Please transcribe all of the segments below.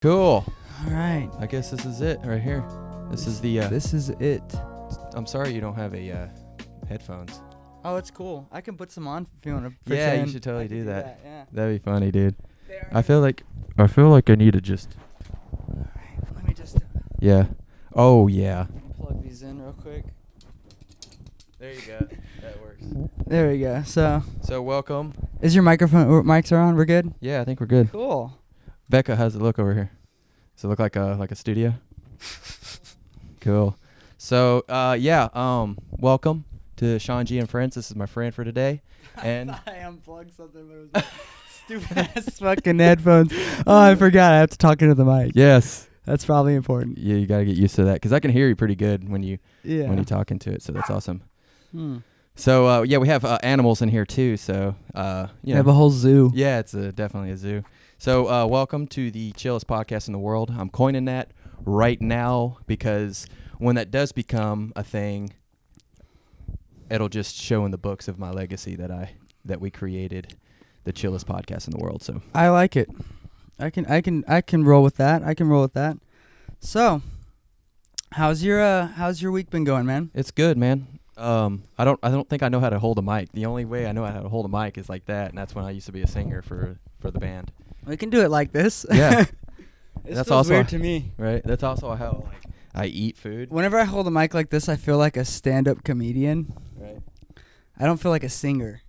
Cool. All right. I guess this is it right here. This is the. This is it. I'm sorry you don't have a headphones. Oh, it's cool. I can put some on if you want to. Yeah, you should totally do that. Yeah. That'd be funny, dude. They I feel like I need to just. All right. Let me just Yeah. Oh yeah. plug these in real quick. There you go. That works. There we go. So, welcome. is your microphone mics are on? We're good. Yeah, I think we're good. Cool. Becca, how's it look over here? Does it look like a studio? Cool. So welcome to Sean G and Friends. This is my friend for today. And I unplugged something, but it was stupid ass fucking headphones. Oh, I forgot. I have to talk into the mic. yes. That's probably important. Yeah, you gotta get used to that because I can hear you pretty good when you talk into it. So that's awesome. So we have animals in here too. So You have a whole zoo. Yeah, it's definitely a zoo. So welcome to the chillest podcast in the world. I'm coining that right now because when that does become a thing, it'll just show in the books of my legacy that we created the chillest podcast in the world. So I like it. I can roll with that. I can roll with that. So, how's your week been going, man? it's good, man. I don't think I know how to hold a mic. The only way I know how to hold a mic is like that, and that's when I used to be a singer for the band. We can do it like this. Yeah. It That's feels also weird to me. Right. That's also how I eat food. Whenever I hold a mic like this, I feel like a stand-up comedian. Right. I don't feel like a singer.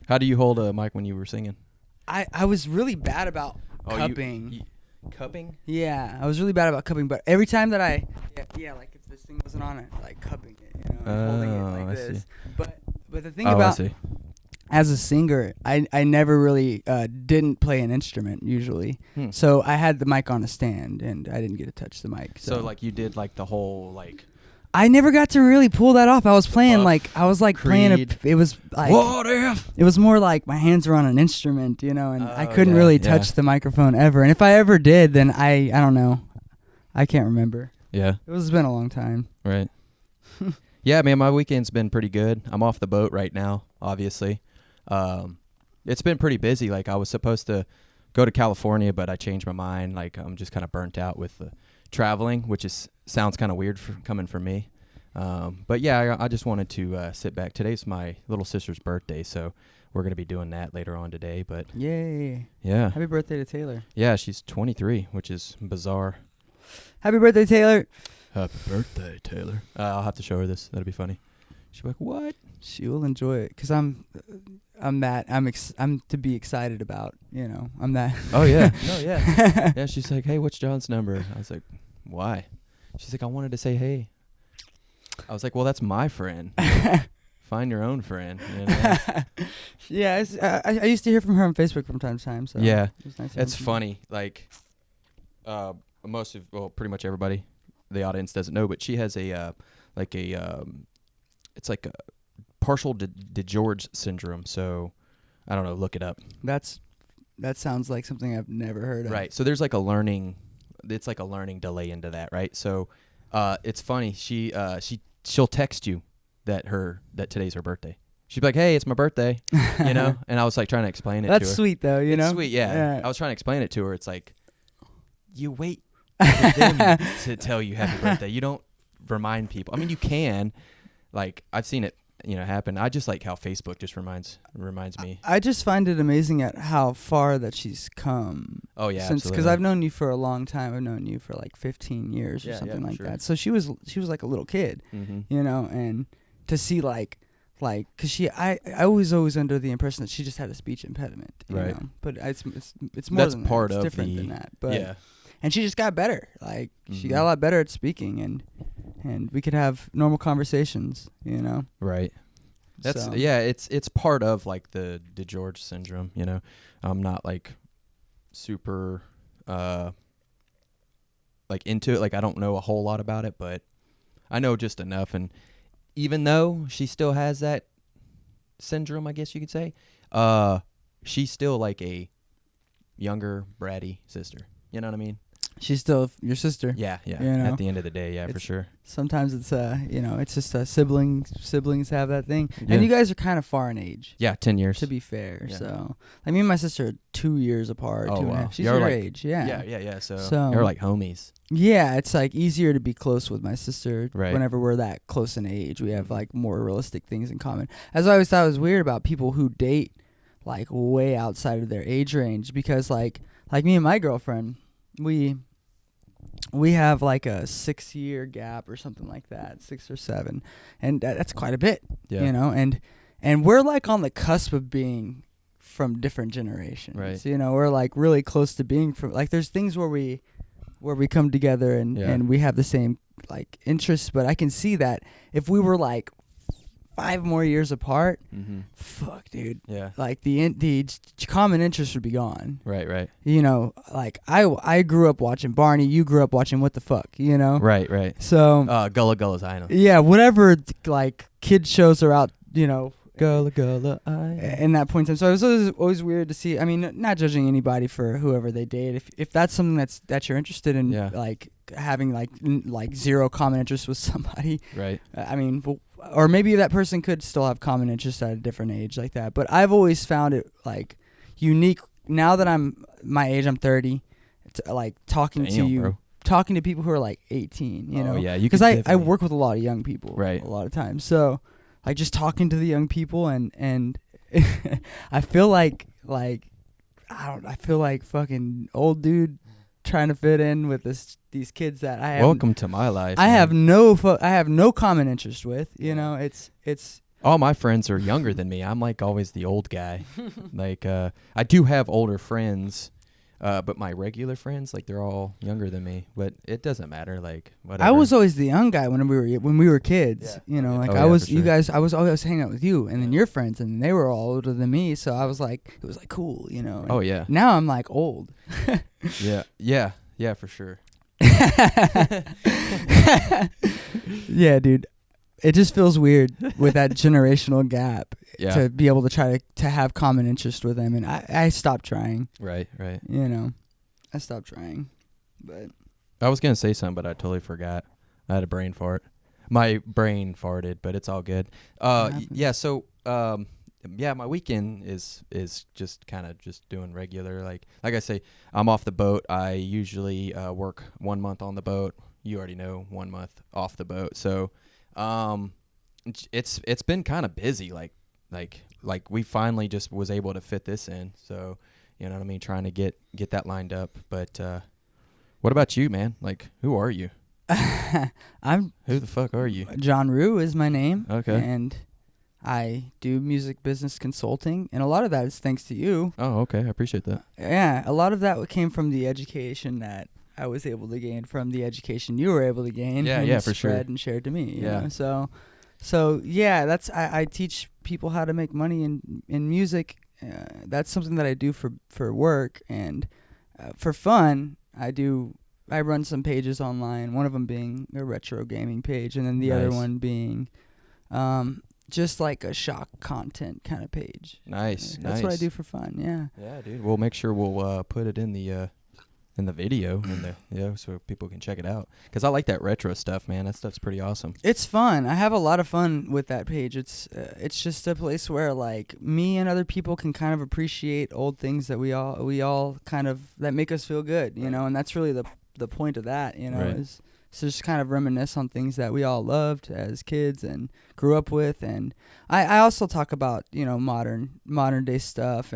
How do you hold a mic when you were singing? I was really bad about cupping. Cupping? Yeah, I was really bad about cupping, but every time that like if this thing wasn't on it, like cupping it, holding it like I this. see. But the thing I about see. as a singer, I never really didn't play an instrument usually. So I had the mic on a stand and I didn't get to touch the mic. So like you did like the whole I never got to really pull that off. I was playing Creed. it was like what if? it was more like my hands were on an instrument, and I Oh, couldn't yeah, really yeah. touch the microphone ever. And if I ever did, then I don't know. I can't remember. Yeah. It's been a long time. Right. Yeah, man, my weekend's been pretty good. I'm off the boat right now, obviously. It's been pretty busy. Like I was supposed to go to California, but I changed my mind. Like I'm just kind of burnt out with the traveling, which sounds kind of weird coming from me. But yeah, I just wanted to sit back. Today's my little sister's birthday, so we're going to be doing that later on today. But Yay. yeah. Happy birthday to Taylor. Yeah, she's 23, which is bizarre. Happy birthday, Taylor. Happy birthday, Taylor. I'll have to show her this. That'll be funny. She'll be like, what? She will enjoy it because I'm to be excited about, I'm that. Oh, yeah. No, yeah. Yeah, she's like, hey, what's John's number? I was like, why? She's like, I wanted to say hey. I was like, well, that's my friend. Find your own friend. Yeah, I used to hear from her on Facebook from time to time. So yeah, it's nice. it's funny. Like, pretty much everybody, the audience doesn't know, but she has it's like a partial DeGeorge syndrome. So, I don't know. Look it up. That sounds like something I've never heard of. Right. So there's like a learning delay into that. Right. So, it's funny. She'll text you that today's her birthday. She'd be like, hey, it's my birthday, and I was like trying to explain it to her. That's sweet though, It's sweet, yeah. I was trying to explain it to her. It's like, you wait for them to tell you happy birthday. You don't remind people. I mean, you can. Like, I've seen it, happen. I just like how Facebook just reminds me. I just find it amazing at how far that she's come. Oh, yeah, Because I've known you for a long time. I've known you for like 15 years or something like that. So she was like a little kid, and to see like, cause I was always under the impression that she just had a speech impediment, right? But it's more that's than part that. It's of different than that. But yeah. And she just got better. Like she got a lot better at speaking, and we could have normal conversations, Right. That's so. Yeah. It's part of like the DeGeorge syndrome. I'm not like super like into it. Like I don't know a whole lot about it, but I know just enough. And even though she still has that syndrome, I guess you could say, she's still like a younger bratty sister. You know what I mean? She's still your sister. Yeah. You know? At the end of the day, yeah, for sure. Sometimes it's it's just siblings have that thing. Yeah. And you guys are kind of far in age. Yeah, 10 years. To be fair. Yeah. So, me and my sister are 2 years apart. Oh, 2.5. wow. She's your age. Yeah. Yeah. So you're like homies. Yeah, it's like easier to be close with my sister Right. whenever we're that close in age. We have like more realistic things in common. As I always thought it was weird about people who date like way outside of their age range, because like me and my girlfriend, we have like a 6-year gap or something like that, 6 or 7, and that's quite a bit, Yeah. you know. And we're like on the cusp of being from different generations, Right. You know, we're like really close to being from, like, there's things where we come together and we have the same like interests, but I can see that if we were like 5 more years apart, fuck, dude. Yeah. Like the common interest would be gone. Right. You know, like I grew up watching Barney. You grew up watching What the Fuck. You know. Right. So. Gullah Gullah's Island. Yeah, whatever like kid shows are out. You know. Gullah Island. In that point in time, so it was always weird to see. I mean, not judging anybody for whoever they date. If that's something that you're interested in, like having like zero common interest with somebody. Right. I mean. Or maybe that person could still have common interests at a different age like that. But I've always found it like unique. Now that I'm my age, I'm 30. Like talking to you, bro. Talking to people who are like 18. You know, yeah, because I work with a lot of young people, right? A lot of times, so like just talking to the young people and I feel like I feel like fucking old dude trying to fit in with these kids that I have. Welcome to my life. I have no common interest with. You know, it's. All my friends are younger than me. I'm like always the old guy. Like I do have older friends, but my regular friends, like they're all younger than me. But it doesn't matter. Like whatever. I was always the young guy when we were kids. Yeah. You know, like I was you guys. I was always hanging out with you, and then your friends, and they were all older than me. So I was like, it was like cool. You know. Oh yeah. Now I'm like old. Yeah, for sure. Yeah, dude. It just feels weird with that generational gap to be able to try to have common interest with them, and I stopped trying. Right. You know, I stopped trying. But I was gonna say something, but I totally forgot. I had a brain fart. My brain farted, but it's all good. So my weekend is just kind of just doing regular. Like I say, I'm off the boat. I usually work 1 month on the boat. You already know, 1 month off the boat. So it's been kind of busy. Like we finally just was able to fit this in. So you know what I mean, trying to get that lined up. But what about you, man? Like, who are you? Who the fuck are you? John Roo is my name. Okay. And I do music business consulting, and a lot of that is thanks to you. Oh, okay. I appreciate that. Yeah, a lot of that came from the education that I was able to gain from the education you were able to gain. Yeah, for sure. Spread and shared to me. You Yeah. know? So yeah, that's I teach people how to make money in music. That's something that I do for work, and for fun. I run some pages online. One of them being a retro gaming page, and then the other one being just like a shock content kind of page. Nice. That's what I do for fun. Yeah. Yeah, dude. We'll make sure we'll put it in the video so people can check it out. 'Cause I like that retro stuff, man. That stuff's pretty awesome. It's fun. I have a lot of fun with that page. It's just a place where like me and other people can kind of appreciate old things that we all kind of that make us feel good, you know. And that's really the point of that, you know, is to just kind of reminisce on things that we all loved as kids and grew up with. And I also talk about, you know, modern day stuff,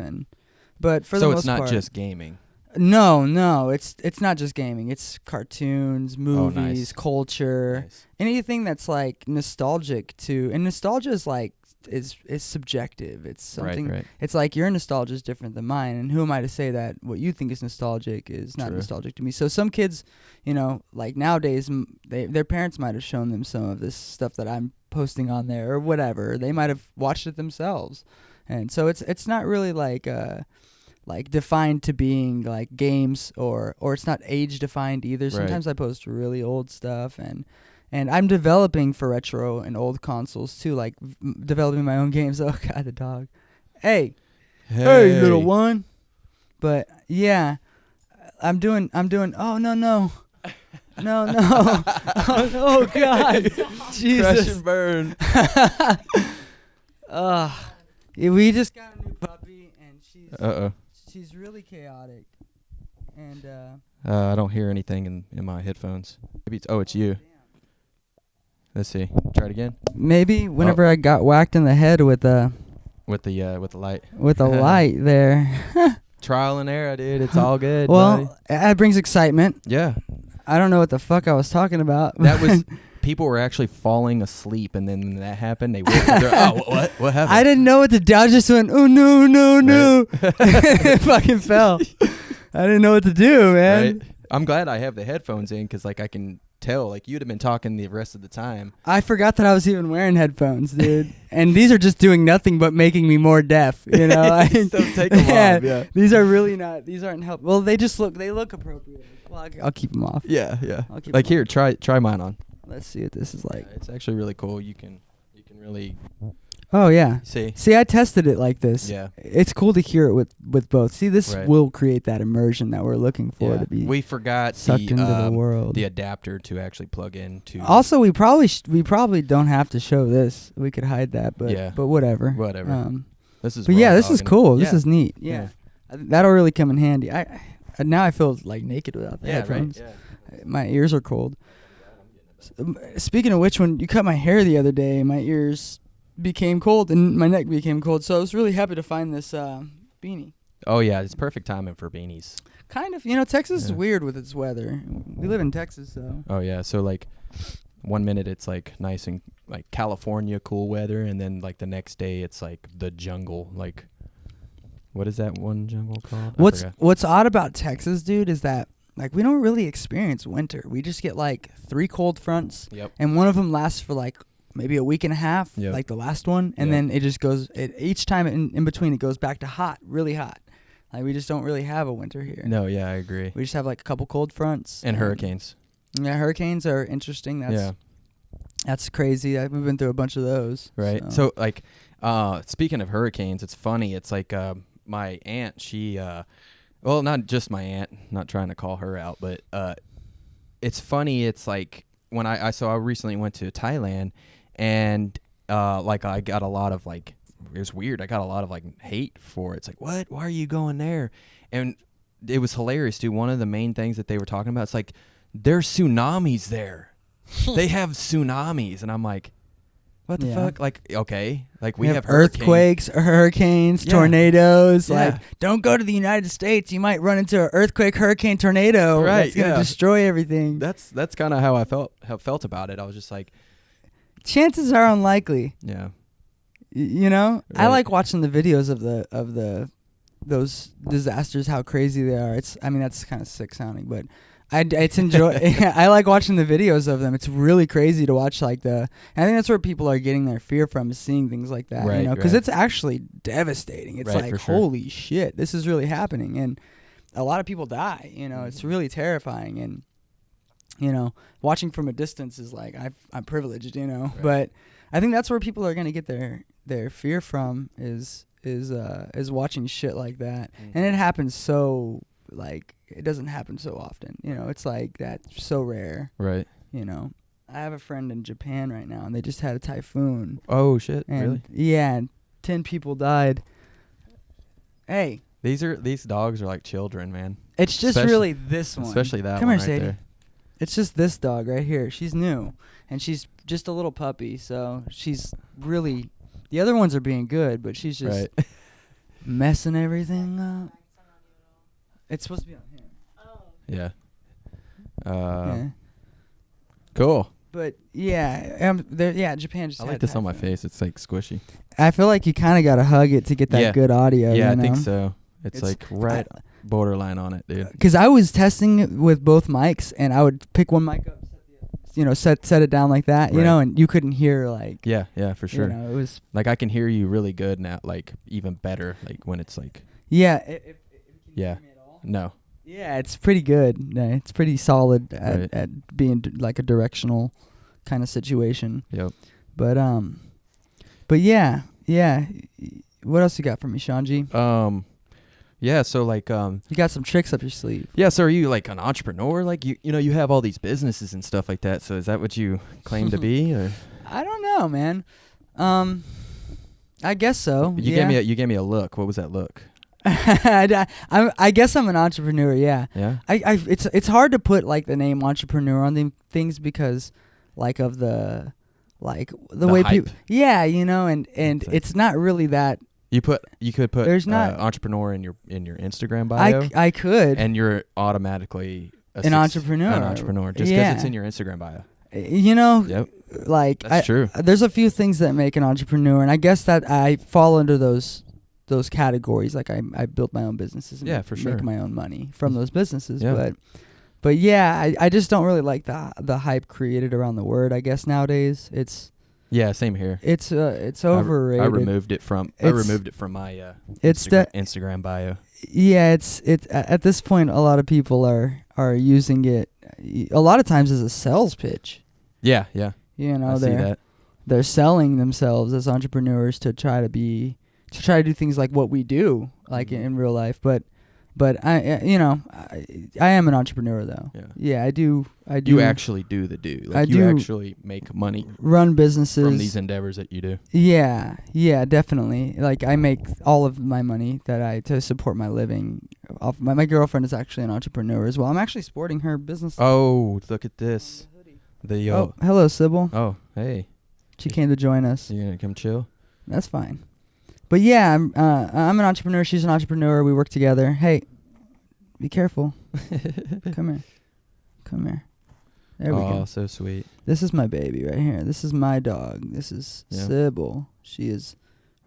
but for the most part. So it's not just gaming. No, it's not just gaming. It's cartoons, movies, culture, anything that's like nostalgic to. And nostalgia is like is subjective. It's something. Right. It's like your nostalgia is different than mine, and who am I to say that what you think is nostalgic is not nostalgic to me? So some kids, you know, like nowadays, their parents might have shown them some of this stuff that I'm posting on there or whatever. They might have watched it themselves, and so it's not really like defined to being like games or it's not age defined either. Sometimes I post really old stuff and I'm developing for retro and old consoles too, like developing my own games. Oh God, the dog. Hey, little one. But yeah, I'm doing. Oh no. Oh God. Jesus. Crash and burn. We just got a new puppy, and she's really chaotic, and I don't hear anything in my headphones. Maybe it's you. Let's see. Try it again. Maybe whenever I got whacked in the head with the light. With the light there. Trial and error, dude. It's all good. Well, it brings excitement. Yeah. I don't know what the fuck I was talking about. That was people were actually falling asleep, and then when that happened, they woke up. Oh, what happened? I didn't know what to do. I just went, oh no. It fucking fell. I didn't know what to do, man. Right. I'm glad I have the headphones in because like I can tell. Like you'd have been talking the rest of the time. I forgot that I was even wearing headphones, dude. And these are just doing nothing but making me more deaf. You know, so take them off. Yeah. These are really not. These aren't help. Well, they look appropriate. Well, I'll keep them off. Yeah. Like here, try mine on. Let's see what this is like. Yeah, it's actually really cool. You can really. Oh yeah. See, I tested it like this. Yeah. It's cool to hear it with both. See, this will create that immersion that we're looking for to be. We forgot sucked into the world. The adapter to actually plug into. Also, we probably don't have to show this. We could hide that, but whatever. This is. But yeah, this is cool. Yeah. This is neat. Yeah. That'll really come in handy. Now I feel like naked without the headphones. Right. Yeah. My ears are cold. Speaking of which, when you cut my hair the other day, my ears became cold and my neck became cold. So I was really happy to find this beanie. Oh yeah, it's perfect timing for beanies. Kind of. You know, Texas is weird with its weather. We live in Texas, so. Oh yeah, so like 1 minute it's like nice and like California cool weather, and then like the next day it's like the jungle. Like, what is that one jungle called? What's odd about Texas, dude, is that like we don't really experience winter. We just get like 3 cold fronts, and one of them lasts for like maybe a week and a half, like the last one, and then it just goes. Each time in between, it goes back to hot, really hot. Like we just don't really have a winter here. No, yeah, I agree. We just have like a couple cold fronts and hurricanes. Yeah, hurricanes are interesting. That's crazy. We've been through a bunch of those. Right. So like, speaking of hurricanes, it's funny. It's like my aunt. She, well, not just my aunt. Not trying to call her out, but it's funny. It's like when I recently went to Thailand. And like I got a lot of like, it was weird. I got a lot of like hate for it. It's like, what? Why are you going there? And it was hilarious, dude. One of the main things that they were talking about, it's like, there's tsunamis there. They have tsunamis. And I'm like, what the fuck? Like, okay. Like we have earthquakes, hurricanes, tornadoes. Like, don't go to the United States. You might run into an earthquake, hurricane, tornado. Right. That's going to destroy everything. That's kind of how I felt about it. I was just like, chances are unlikely. Yeah. You know, right. I like watching the videos of those disasters, how crazy they are. I mean, that's kind of sick sounding, but I like watching the videos of them. It's really crazy to watch. I think that's where people are getting their fear from, is seeing things like that. Right, you know, because it's actually devastating. It's like, holy shit, this is really happening, and a lot of people die. You know, it's really terrifying, and you know, watching from a distance is like I'm privileged. You know, but I think that's where people are gonna get their fear from is watching shit like that, and it happens so like. It doesn't happen so often. You know, it's like that's so rare. Right. You know, I have a friend in Japan right now, and they just had a typhoon. Oh, shit. Really? Yeah, and 10 people died. Hey. These dogs are like children, man. It's just really this one. Especially that Come one here, Sadie. There. It's just this dog right here. She's new, and she's just a little puppy, so she's really... The other ones are being good, but she's just messing everything up. It's supposed to be on him. Yeah. Cool. But Japan just. I like this on my face. It's like squishy. I feel like you kind of gotta hug it to get that good audio. Yeah, you know? I think so. It's like borderline on it, dude. Because I was testing it with both mics, and I would pick one mic up, set it down like that, you know, and you couldn't hear like. Yeah, for sure. You know, it was like I can hear you really good now, like even better, like when it's like. Yeah. If you can hear me at all? No. Yeah, it's pretty good. It's pretty solid at being like a directional kind of situation. Yep. But yeah. What else you got for me, Shanji? Yeah, so like you got some tricks up your sleeve. Yeah, so are you like an entrepreneur? Like you know, you have all these businesses and stuff like that. So is that what you claim to be? Or? I don't know, man. I guess so. You gave me a look. What was that look? I guess I'm an entrepreneur. Yeah. Yeah. It's hard to put like the name entrepreneur on the things because like of the way people. Yeah, you know, and it's not really that. You could put there's not entrepreneur in your Instagram bio. I could. And you're automatically an entrepreneur. An entrepreneur just because it's in your Instagram bio. You know. Yep. Like that's true. There's a few things that make an entrepreneur, and I guess that I fall under those categories. Like I built my own businesses and make my own money from those businesses. Yeah. But yeah, I just don't really like the hype created around the word. I guess nowadays it's same here. It's overrated. I removed it from my Instagram bio. Yeah, it's at this point a lot of people are using it a lot of times as a sales pitch. Yeah, yeah. You know, they're selling themselves as entrepreneurs to try to do things like what we do, like in real life. But I am an entrepreneur though. Yeah, I do. You actually do the do. Like you actually make money. Run businesses from these endeavors that you do. Yeah, definitely. Like I make all of my money to support my living. Off my girlfriend is actually an entrepreneur as well. I'm actually sporting her business. Oh, look at this. Oh, hello, Sybil. Oh, hey. She came to join us. You gonna come chill? That's fine. But yeah, I'm an entrepreneur. She's an entrepreneur. We work together. Hey, be careful. Come here. There we go. Oh, so sweet. This is my baby right here. This is my dog. This is Sybil. She is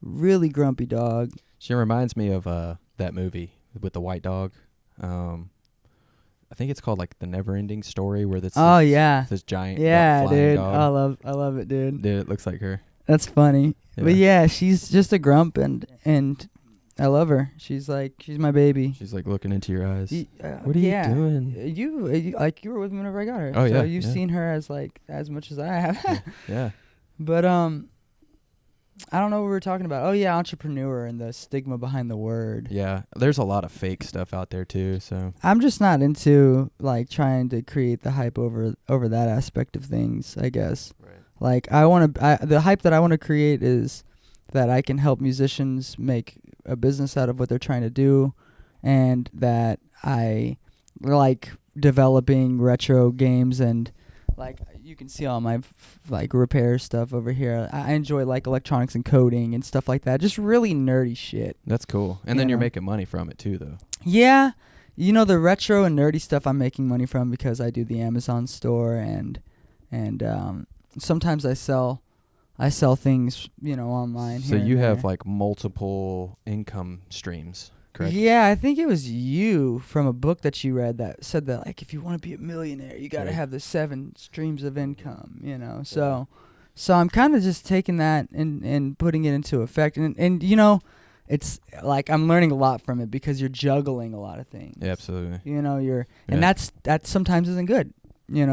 really grumpy dog. She reminds me of that movie with the white dog. I think it's called like The Never Ending Story, where this giant flying dude dog. I love it, dude. Dude, it looks like her. That's funny. Yeah. But yeah, she's just a grump and I love her. She's my baby. She's like looking into your eyes. What are you doing? You were with me whenever I got her. Oh so you've seen her as much as I have. Yeah. But I don't know what we were talking about. Oh yeah, entrepreneur and the stigma behind the word. Yeah, there's a lot of fake stuff out there too. So I'm just not into like trying to create the hype over that aspect of things, I guess. Right. Like the hype that I want to create is that I can help musicians make a business out of what they're trying to do, and that I like developing retro games and like you can see all my like repair stuff over here. I enjoy like electronics and coding and stuff like that. Just really nerdy shit. That's cool. And then you're making money from it too, though. Yeah, you know the retro and nerdy stuff I'm making money from because I do the Amazon store and sometimes I sell things, online. So you have like multiple income streams, correct? Yeah, I think it was you from a book that you read that said that like if you want to be a millionaire, you got to have the 7 streams of income, So I'm kind of just taking that and putting it into effect and it's like I'm learning a lot from it because you're juggling a lot of things. Yeah, absolutely. And that sometimes isn't good.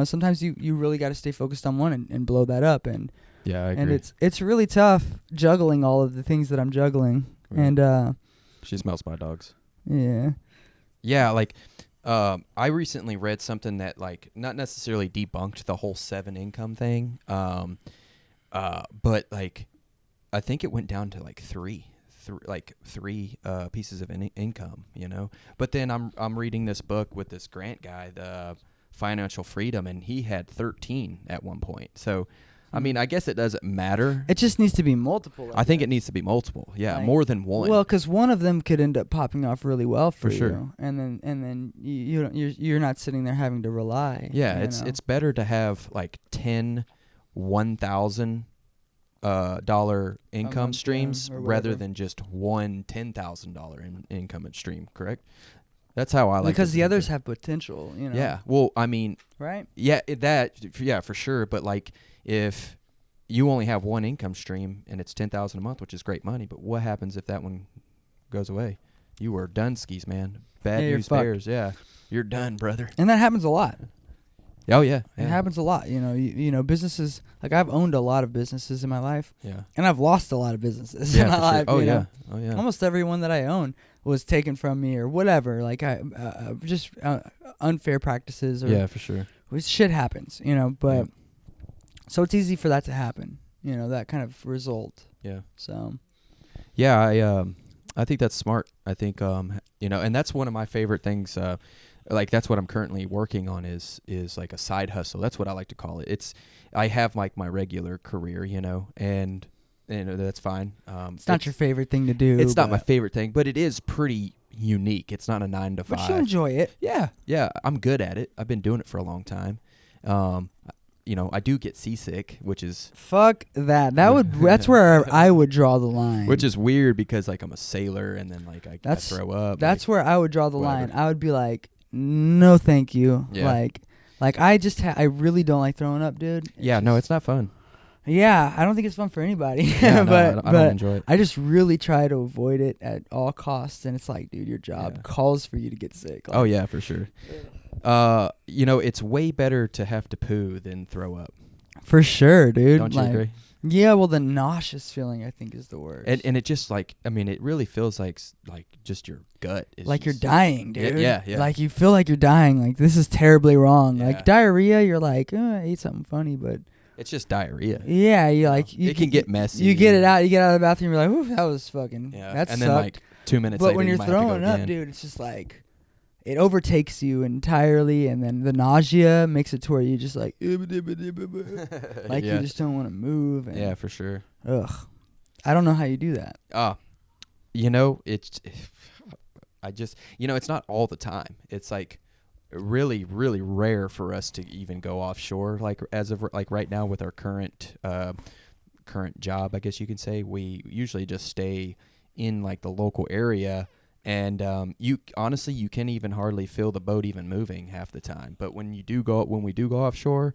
Sometimes you really got to stay focused on one and blow that up and yeah, I agree. And it's really tough juggling all of the things that I'm juggling. Right. And she smells my dogs. Yeah. Yeah, like I recently read something that like not necessarily debunked the whole 7 income thing. But like I think it went down to like 3 pieces of income, But then I'm reading this book with this Grant guy, the Financial Freedom, and he had 13 at one point. So I mean, I guess it doesn't matter. It just needs to be multiple. I think it needs to be multiple. Yeah, like, more than one. Well, because one of them could end up popping off really well for you, sure. And then you're not sitting there having to rely. Yeah, it's better to have like 10 $1,000 dollar income streams rather than just one $10,000 income stream. Correct. That's how I like. Because the others have potential. Yeah. Well, I mean. Right. Yeah. For sure. But like. If you only have one income stream and it's $10,000 a month, which is great money, but what happens if that one goes away? You are done skis, man. Bad news bears. Yeah, you're done, brother. And that happens a lot. Oh yeah, it happens a lot. Businesses. Like I've owned a lot of businesses in my life. Yeah, and I've lost a lot of businesses in my life. Sure. Oh yeah. Almost every one that I own was taken from me or whatever. Like I just unfair practices or for sure. Shit happens, you know. But so it's easy for that to happen, you know, that kind of result. Yeah. So. Yeah, I think that's smart. I think you know, and that's one of my favorite things. Like that's what I'm currently working on is like a side hustle. That's what I like to call it. I have like my regular career, you know, and that's fine. It's not your favorite thing to do. It's not my favorite thing, but it is pretty unique. It's not a 9 to 5. But you enjoy it. Yeah, I'm good at it. I've been doing it for a long time. You know, I do get seasick, which is fuck that. That's where I would draw the line. Which is weird because like I'm a sailor and then like I throw up. That's where I would draw the line. I would be like, no, thank you. Yeah. Like I really don't like throwing up, dude. It's not fun. Yeah, I don't think it's fun for anybody. Yeah, but I don't enjoy it. I just really try to avoid it at all costs, and it's like, dude, your job calls for you to get sick. Like, oh yeah, for sure. You know, it's way better to have to poo than throw up. For sure, dude. Don't you agree? Yeah, well, the nauseous feeling I think is the worst. And it just like, I mean, it really feels like just your gut is like you're dying, dude. Yeah. Like you feel like you're dying. Like this is terribly wrong. Yeah. Like diarrhea, you're like, I ate something funny, but it's just diarrhea. Yeah, it can get messy. You get it out. You get out of the bathroom. You're like, ooh, that was fucking. Yeah. That and sucked. Then like 2 minutes but later, when you're you might have to throwing go up, again. dude, it's just like it overtakes you entirely, and then the nausea makes it to where you just like you just don't want to move. And yeah, for sure. Ugh, I don't know how you do that. You know, it's it's not all the time. It's like really, really rare for us to even go offshore. Like as of like right now with our current job, I guess you can say, we usually just stay in like the local area. And you can't even hardly feel the boat even moving half the time. But when we do go offshore,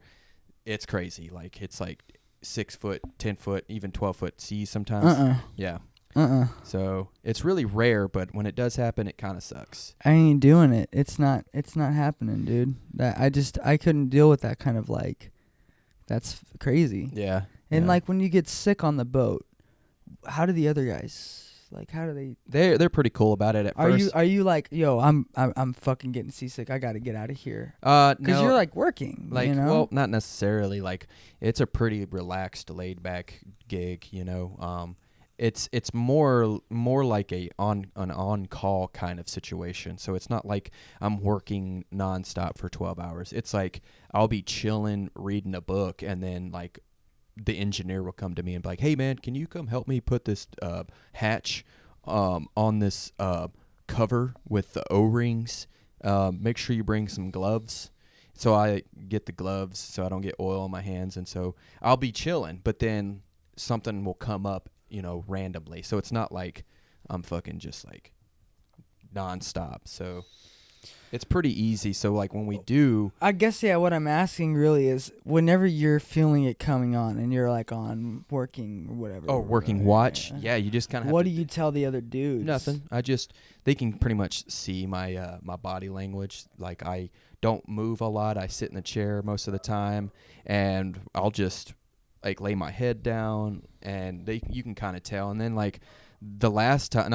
it's crazy. Like it's like 6 foot, 10 foot, even 12 foot seas sometimes. Yeah. So it's really rare, but when it does happen, it kind of sucks. I ain't doing it. It's not happening, dude. I couldn't deal with that kind of like. That's crazy. Yeah. And like when you get sick on the boat, how do the other guys? Like, how do they? They're pretty cool about it at first. Are you like, yo, I'm fucking getting seasick. I got to get out of here. No, because you're like working. Like, you know? Well, not necessarily. Like, it's a pretty relaxed, laid back gig. You know, it's more like an on call kind of situation. So it's not like I'm working nonstop for 12 hours. It's like I'll be chilling, reading a book, and then like the engineer will come to me and be like, hey man, can you come help me put this hatch on this cover with the O-rings? Make sure you bring some gloves. So I get the gloves so I don't get oil on my hands, and so I'll be chilling, but then something will come up, you know, randomly. So it's not like I'm fucking just like nonstop. So it's pretty easy. So like when we do, I guess what I'm asking really is whenever you're feeling it coming on and you're like on working or whatever. Oh, working watch. Yeah, you just kind of. What do you tell the other dudes? Nothing. They can pretty much see my my body language. Like I don't move a lot. I sit in the chair most of the time, and I'll just like lay my head down, and you can kind of tell. And then like. The last time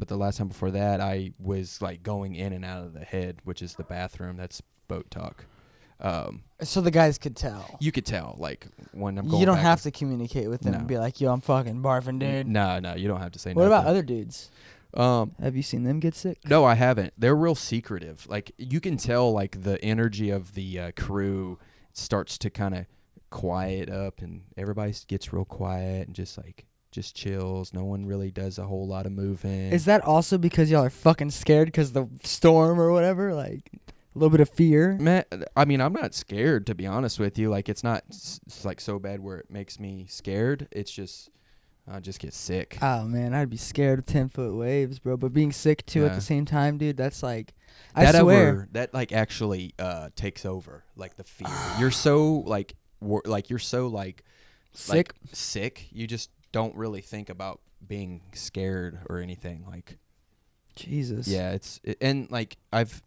before that, I was like going in and out of the head, which is the bathroom. That's boat talk. So the guys could tell. You could tell, like when I'm going. You don't have to communicate with them and be like, "Yo, I'm fucking barfing, dude." No, you don't have to say. What nothing. about other dudes? Have you seen them get sick? No, I haven't. They're real secretive. Like you can tell, like the energy of the crew starts to kind of quiet up, and everybody gets real quiet and just chills. No one really does a whole lot of moving. Is that also because y'all are fucking scared because the storm or whatever? Like a little bit of fear? Man, I mean, I'm not scared, to be honest with you. Like it's not like so bad where it makes me scared. It's just I just get sick. Oh man, I'd be scared of 10-foot waves, bro. But being sick too at the same time, dude, that's like I swear that like actually takes over. Like the fear. You're so like you're so like sick. Like, sick. You just don't really think about being scared or anything. Like Jesus. Yeah, and like I've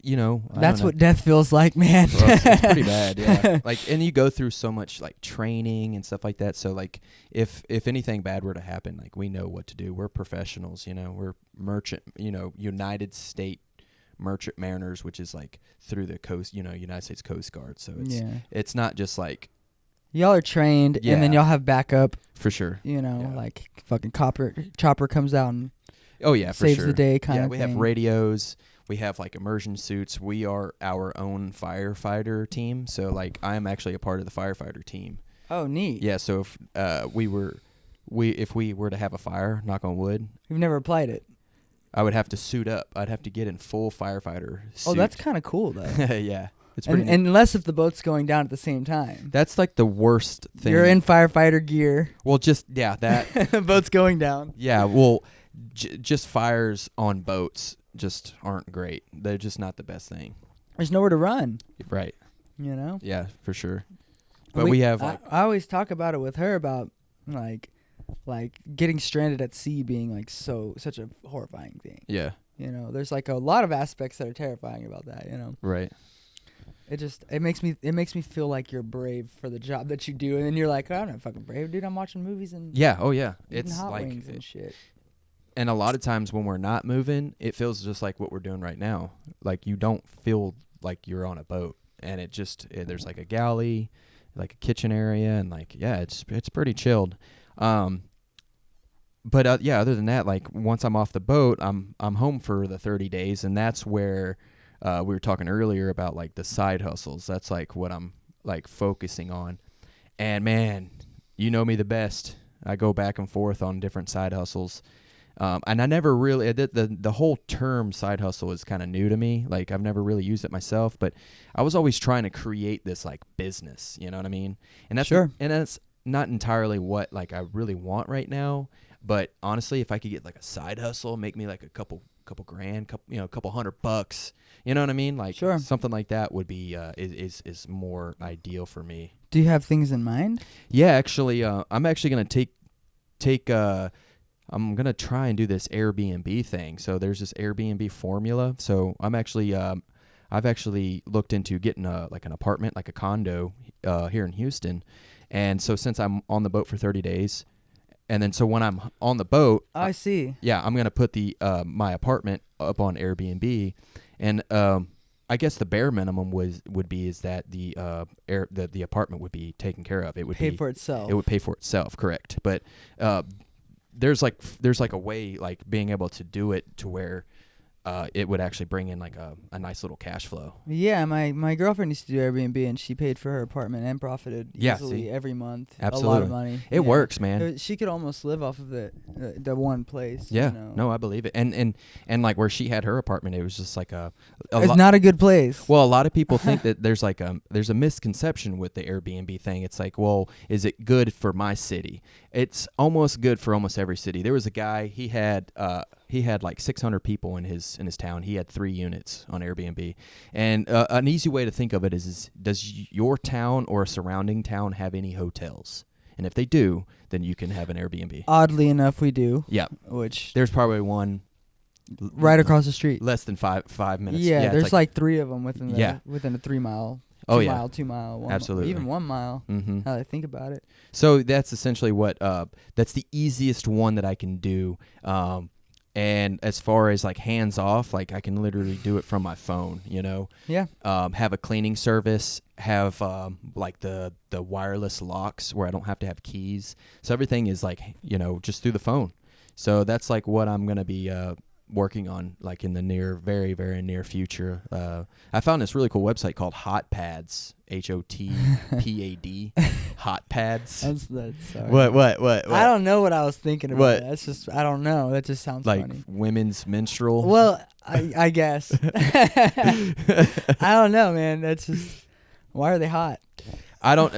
that's what death feels like, man. Well, it's pretty bad. Yeah, like, and you go through so much like training and stuff like that. So like if anything bad were to happen, like we know what to do. We're professionals. We're merchant. United States merchant mariners, which is like through the coast. United States Coast Guard. So it's not just like y'all are trained, and then y'all have backup for sure. Like fucking chopper comes out and. Oh yeah, for saves sure. the day kind of thing. thing. We have radios. We have like immersion suits. We are our own firefighter team. So like I'm actually a part of the firefighter team. Oh, neat. Yeah. So if we were to have a fire, knock on wood. You've never applied it. I would have to suit up. I'd have to get in full firefighter suit. Oh, that's kind of cool though. Yeah. It's pretty neat. Unless if the boat's going down at the same time. That's like the worst thing. You're in firefighter gear. Well, that. The boat's going down. Yeah. Well. Just fires on boats just aren't great. They're just not the best thing. There's nowhere to run. Right. Yeah, for sure. But we have like I always talk about it with her about like getting stranded at sea being like such a horrifying thing. Yeah. There's like a lot of aspects that are terrifying about that, Right. It makes me feel like you're brave for the job that you do, and then you're like, oh, I'm not fucking brave, dude. I'm watching movies and yeah, oh yeah, it's hot like wings and shit. And a lot of times when we're not moving, it feels just like what we're doing right now. Like you don't feel like you're on a boat, and there's like a galley, like a kitchen area, and like it's pretty chilled. But other than that, like once I'm off the boat, I'm home for the 30 days, and that's where we were talking earlier about like the side hustles. That's like what I'm like focusing on. And man, you know me the best. I go back and forth on different side hustles. And I never really the whole term side hustle is kind of new to me. Like I've never really used it myself, but I was always trying to create this like business. You know what I mean? And that's sure. And that's not entirely what like I really want right now. But honestly, if I could get like a side hustle, make me like a couple grand, a couple $100, you know what I mean? Like sure. Something like that would be is more ideal for me. Do you have things in mind? Yeah, actually, I'm actually gonna take I'm going to try and do this Airbnb thing. So there's this Airbnb formula. So I'm actually, I've actually looked into getting like an apartment, like a condo here in Houston. And so since I'm on the boat for 30 days, and then so when I'm on the boat. I see. Yeah, I'm going to put my apartment up on Airbnb. And I guess the bare minimum would be that the apartment would be taken care of. It would pay for itself. It would pay for itself, correct. But there's like a way like being able to do it to where it would actually bring in like a nice little cash flow. Yeah, my girlfriend used to do Airbnb, and she paid for her apartment and profited easily every month. Absolutely. A lot of money. It works, man. She could almost live off of the one place. Yeah, no, I believe it. And like where she had her apartment, it was just like it's not a good place. Well, a lot of people think that there's a misconception with the Airbnb thing. It's like, well, is it good for my city? It's almost good for almost every city. There was a guy, he had like 600 people in his town. He had 3 units on Airbnb. And an easy way to think of it is does your town or a surrounding town have any hotels? And if they do, then you can have an Airbnb. Oddly enough, we do. Yeah. Which there's probably one right across the street. Less than 5 minutes. Yeah, there's like 3 of them within a 3 mile. 2 mile, 1 absolutely, even 1 mile. Mm-hmm. Now that I think about it. So that's essentially what that's the easiest one that I can do. And as far as like hands off, like I can literally do it from my phone, Yeah. Have a cleaning service, have like the wireless locks where I don't have to have keys. So everything is like, just through the phone. So that's like what I'm going to be working on like in the very, very near future. I found this really cool website called Hot Pads, HOTPAD, Hot Pads. That's sorry. What? I don't know what I was thinking about. What? That's just, I don't know. That just sounds like funny. Women's menstrual. Well, I guess. I don't know, man. That's just, why are they hot? I don't.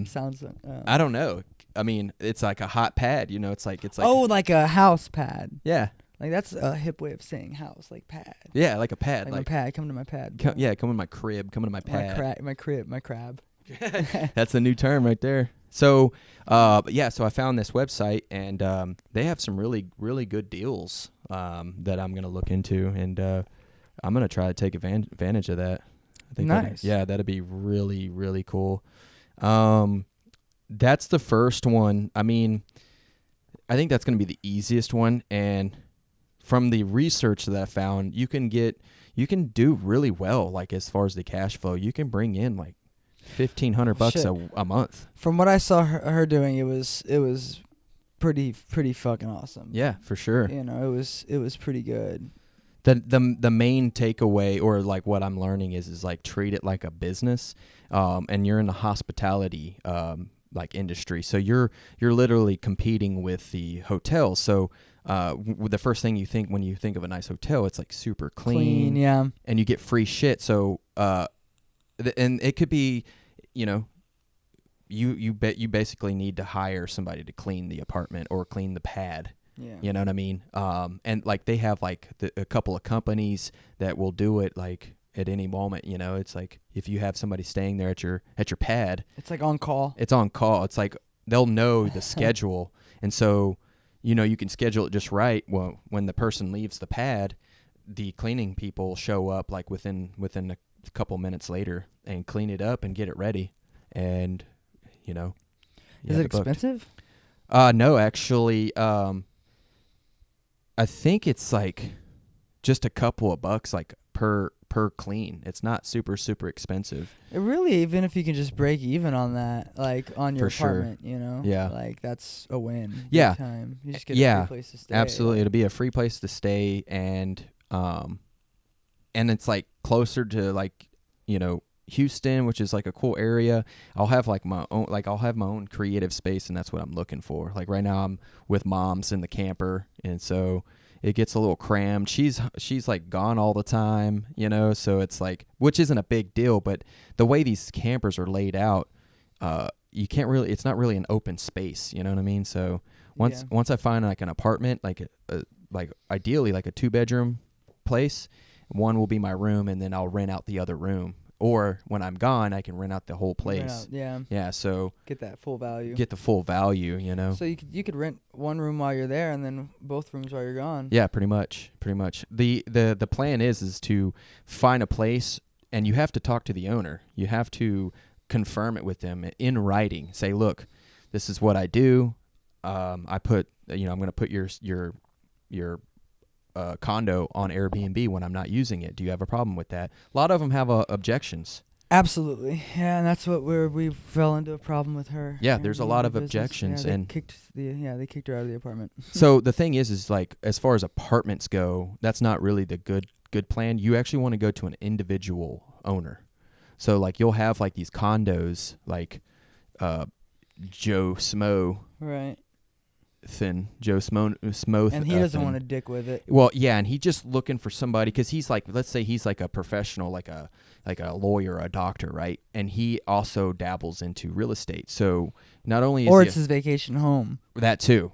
Sounds. I don't know. I mean, it's like a hot pad. It's like. Oh, like a house pad. Yeah. Like that's a hip way of saying house, like pad. Yeah, like a pad. Like my pad. Come to my pad. Come to my crib. Come to my pad. My crab. That's the new term right there. So, so I found this website, and they have some really, really good deals. that I'm gonna look into, and I'm gonna try to take advantage of that. I think nice. that'd be really, really cool. That's the first one. I mean, I think that's gonna be the easiest one, and from the research that I found, you can do really well, like as far as the cash flow. You can bring in like $1,500 a month. From what I saw her doing, it was pretty fucking awesome. Yeah, for sure. You know, it was pretty good. The main takeaway, or like what I'm learning is like treat it like a business, and you're in the hospitality like industry, so you're literally competing with the hotels. So the first thing you think when you think of a nice hotel, it's like super clean, yeah, and you get free shit. So and it could be, you know, you basically need to hire somebody to clean the apartment or clean the pad. Yeah. You know what I mean? And like they have like a couple of companies that will do it like at any moment. You know, it's like if you have somebody staying there at your pad, it's like on call. It's on call. It's like they'll know the schedule, and so you know you can schedule it just right. Well, when the person leaves the pad, the cleaning people show up like within a couple minutes later and clean it up and get it ready, and you know. Is it expensive? No, actually. I think it's like just a couple of bucks like per clean. It's not super expensive. It really, even if you can just break even on that, like on your For apartment, sure. you know? Yeah. Like that's a win. Yeah. Time. You just get a free place to stay. Absolutely. Like. It'll be a free place to stay, and it's like closer to like, you know, Houston, which is like a cool area. I'll have like my own creative space, and that's what I'm looking for. Like right now I'm with moms in the camper, and so it gets a little crammed. She's like gone all the time, you know, so it's like, which isn't a big deal, but the way these campers are laid out, you can't really, it's not really an open space, you know what I mean? So once I find like an apartment, like ideally like a 2-bedroom place, one will be my room, and then I'll rent out the other room. Or when I'm gone, I can rent out the whole place. Yeah. So get that full value. Get the full value, you know. So you could rent one room while you're there, and then both rooms while you're gone. Yeah, pretty much. The plan is to find a place, and you have to talk to the owner. You have to confirm it with them in writing. Say, look, this is what I do. I'm going to put your condo on Airbnb when I'm not using it. Do you have a problem with that? A lot of them have objections. Absolutely. Yeah, and that's what we fell into a problem with her. Yeah, there's a lot of objections. Yeah, they kicked her out of the apartment. So the thing is like as far as apartments go, that's not really the good plan. You actually want to go to an individual owner. So like you'll have like these condos like Joe Smo. Right. Joe Smo, and he doesn't want to dick with it. Well, yeah, and he's just looking for somebody because he's like, let's say he's like a professional, like a lawyer, a doctor, right? And he also dabbles into real estate. So not only is it's his vacation home. That too,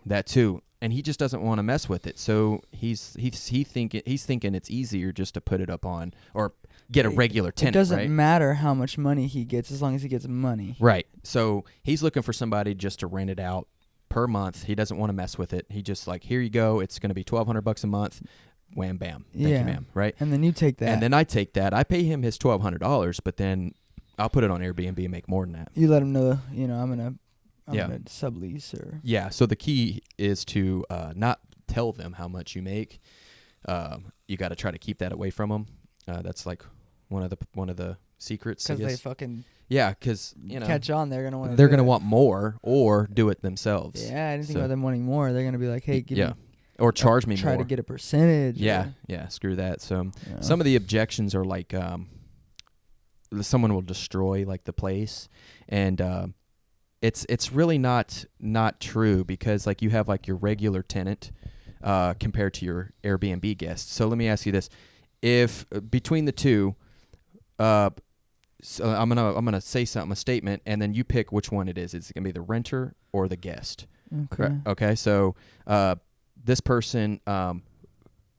and he just doesn't want to mess with it. So he's thinking it's easier just to put it up on or get a regular tenant. It doesn't right? matter how much money he gets as long as he gets money. Right. So he's looking for somebody just to rent it out per month. He doesn't want to mess with it. He just like, here you go. It's going to be $1,200 a month. Wham, bam. Thank you, ma'am. Right. And then you take that. And then I take that. I pay him his $1,200, but then I'll put it on Airbnb and make more than that. You let him know, you know, I'm gonna sublease or. Yeah. So the key is to not tell them how much you make. You got to try to keep that away from them. That's like one of the secrets. Because they fucking. Yeah, because you know catch on, they're gonna want more or do it themselves. Yeah, I didn't think about them wanting more. They're gonna be like, hey, give me, or charge me more. Try to get a percentage. Yeah, screw that. So some of the objections are like, someone will destroy like the place, and it's really not true because like you have like your regular tenant compared to your Airbnb guests. So let me ask you this: if between the two, so I'm gonna say something, a statement, and then you pick which one it is. It's gonna be the renter or the guest. Okay. Right? Okay. So this person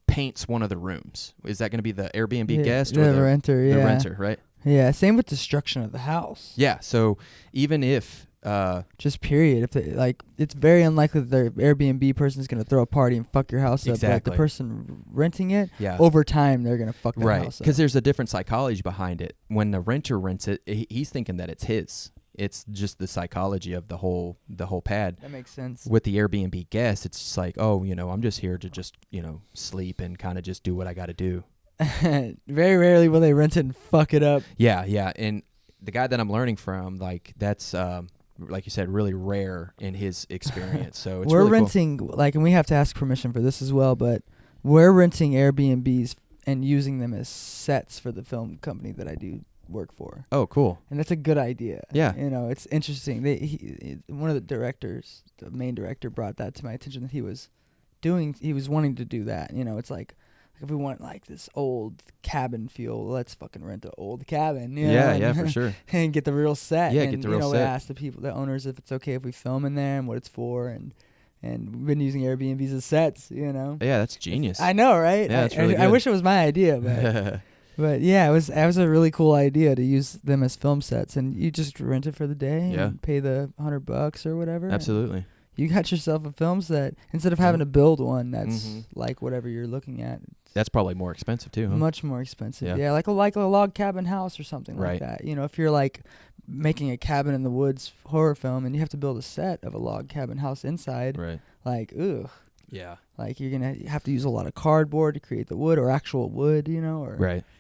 paints one of the rooms. Is that gonna be the Airbnb guest or the renter? Yeah. The renter, right? Yeah. Same with destruction of the house. Yeah. So even if Just period. If they, like, it's very unlikely that the Airbnb person is gonna throw a party and fuck your house up. But like the person renting it, over time they're gonna fuck their house up. Because there's a different psychology behind it. When the renter rents it, he's thinking that it's his. It's just the psychology of the whole pad. That makes sense. With the Airbnb guest, it's just like, oh, I'm just here to just sleep and kind of just do what I got to do. Very rarely will they rent it and fuck it up. Yeah, and the guy that I'm learning from, like, that's like you said, really rare in his experience. So it's we're really renting cool. Like, and we have to ask permission for this as well, but we're renting Airbnbs and using them as sets for the film company that I do work for. Oh, cool. And that's a good idea. Yeah. It's interesting. One of the directors, the main director, brought that to my attention that he was wanting to do that. It's like if we want like this old cabin feel, let's fucking rent an old cabin. Yeah, for sure. And get the real set. Yeah, and, get the real set. We asked the owners if it's okay if we film in there and what it's for, and we've been using Airbnbs as sets. Yeah, that's genius. I know, right? Yeah, that's really good. I wish it was my idea, but. But yeah, it was a really cool idea to use them as film sets, and you just rent it for the day and pay the $100 or whatever. Absolutely. You got yourself a film set instead of having to build one that's like whatever you're looking at. That's probably more expensive too, huh? Much more expensive. Yeah, like a log cabin house or something like that. If you're like making a cabin in the woods horror film and you have to build a set of a log cabin house inside, like ugh. Yeah. Like you're going to have to use a lot of cardboard to create the wood or actual wood, or